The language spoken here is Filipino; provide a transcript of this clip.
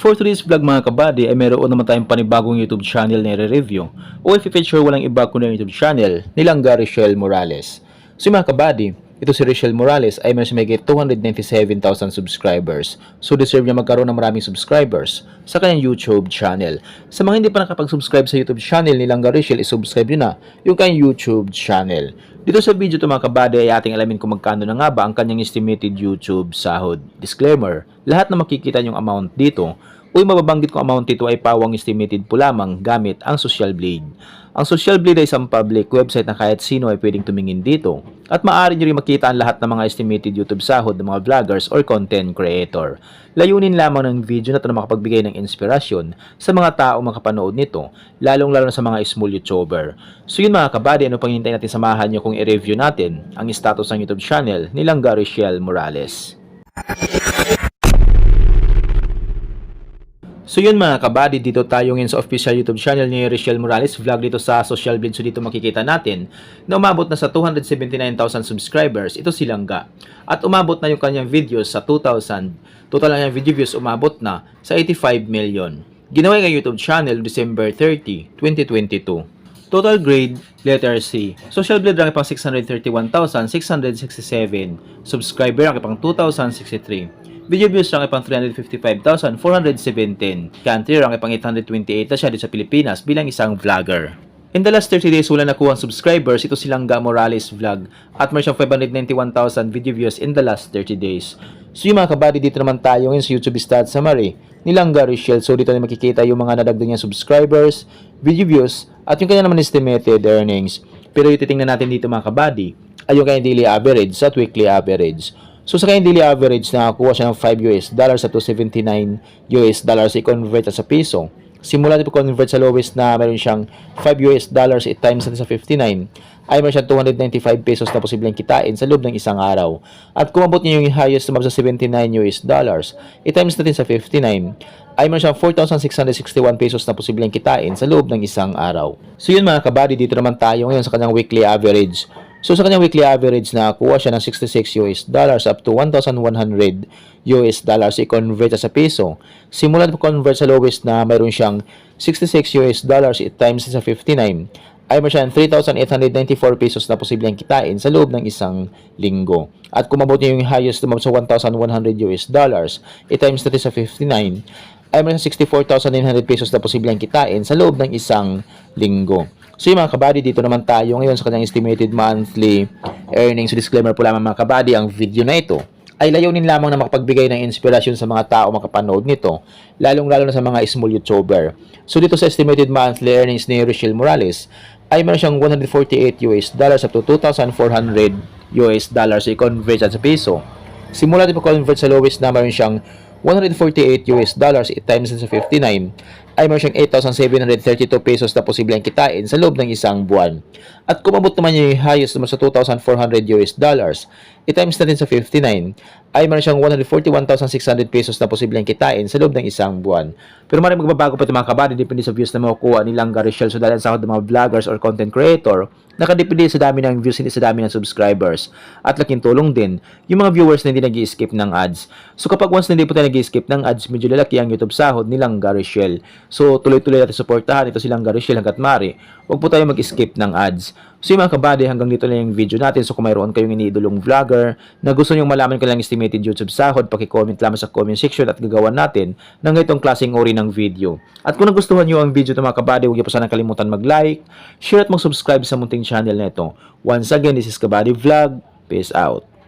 For today's vlog mga kabady ay meron naman tayong panibagong YouTube channel na i-review o i-feature walang iba kundi YouTube channel nilang Richelle Morales. So mga kabady, ito si Richelle Morales ay may 297,000 subscribers. So deserve niya magkaroon ng maraming subscribers sa kanyang YouTube channel. Sa mga hindi pa nakapag-subscribe sa YouTube channel nilang Richelle, i-subscribe nyo na yung kanyang YouTube channel. Dito sa video ito mga kabady ay ating alamin kung magkano na nga ba ang kanyang estimated YouTube sahod. Disclaimer, lahat na makikita yung amount dito o yung mababanggit kong amount dito ay pawang estimated po lamang gamit ang Social Blade. Ang Social Blade ay isang public website na kahit sino ay pwedeng tumingin dito at maaari nyo rin makita ang lahat ng mga estimated YouTube sahod ng mga vloggers or content creator. Layunin lamang ng video na ito na makapagbigay ng inspirasyon sa mga tao makapanood nito, lalong-lalo na sa mga small YouTuber. So yun mga kabady, ano pang hintayin natin, samahan nyo kung i-review natin ang status ng YouTube channel nilang Richelle Morales. So yun mga kabady, dito tayo ngayon sa official YouTube channel ni Richelle Morales, vlog dito sa Social Blade. So dito makikita natin na umabot na sa 279,000 subscribers, ito si Langga. At umabot na yung kanyang videos sa 2,000, total na yung video views umabot na sa 85 million. Ginawa ng YouTube channel December 30, 2022. Total grade, letter C. Social Blade rank pang 631,667. Subscriber rank pang 2,063. Video views rank pang 355,417. Country rank pang 828 na siya dito sa Pilipinas bilang isang vlogger. In the last 30 days, wala nakuha ang subscribers. Ito si Langga Morales Vlog. At meron siyang 591,000 video views in the last 30 days. So yung mga kabady, dito naman tayo ngayon sa YouTube stats summary ni Langga Richelle. So dito na makikita yung mga nadagdag niya subscribers, video views, at yung kanya naman estimated earnings. Pero yung titingnan natin dito mga kabady ay yung kanyang daily average at weekly average. So sa kanyang daily average, nakakuha siya ng $5 at $279 i-convert sa piso. Simula dito convert sa lowest na meron siyang $5 i-times natin sa 59 ay meron siyang 295 pesos na posibleng kitain sa loob ng isang araw. At kung abot niya yung highest na sa $79 i-times natin sa 59 ay meron siyang 4,661 pesos na posibleng kitain sa loob ng isang araw. So yun mga kabady, dito naman tayo ngayon sa kanyang weekly average. So sa kanyang weekly average, nakakuha siya ng $66 up to $1,100 i-convert sa piso. Simula na convert sa lowest na mayroon siyang $66 i-times sa 59 ay meron siyang 3,894 pesos na posibleng kitain sa loob ng isang linggo. At kung mabot niya yung highest na sa $1,100 i-times natin sa 59 ay meron siyang 64,900 pesos na posibleng kitain sa loob ng isang linggo. So yung mga kabady, dito naman tayo ngayon sa kanyang estimated monthly earnings. So disclaimer po lamang mga kabady, ang video na ito ay layunin lamang na makapagbigay ng inspirasyon sa mga tao makapanood nito, lalong-lalo na sa mga small YouTuber. So dito sa estimated monthly earnings ni Richelle Morales ay meron siyang $148 up to $2,400 i-convert sa piso. Simula din po convert sa lowest na meron siyang $148 i-times sa 59 ay meron siyang 8,732 pesos na posibleng kitain sa loob ng isang buwan. At kung abot naman yung highest naman sa $2,400 i-times natin sa 59 ay meron siyang 141,600 pesos na posibleng kitain sa loob ng isang buwan. Pero maraming magbabago pa ito mga kabady, depende sa views na makukuha ni Langga Richelle. So dahil sa mga vloggers or content creator, nakadepende sa dami ng views, hindi sa dami ng subscribers. At laking tulong din yung mga viewers na hindi nag-i-skip ng ads. So kapag once na hindi po tayo nag-i-skip ng ads, medyo lalaki ang YouTube sahod ni Langga Richelle. So tuloy-tuloy natin suportahan ito si Langga Richelle hanggat maaari. Huwag po tayo mag-skip ng ads. So yung mga kabady, hanggang dito na yung video natin. So kung mayroon kayong iniidolong vlogger na gusto nyong malaman kailang estimated YouTube sahod, paki-comment lamang sa comment section at gagawan natin ng ganitong klaseng uri ng video. At kung nagustuhan nyo ang video ng mga kabady, huwag niyo po sana kalimutan mag-like, share at mag-subscribe sa munting channel na ito. Once again, this is Kabady Vlog. Peace out.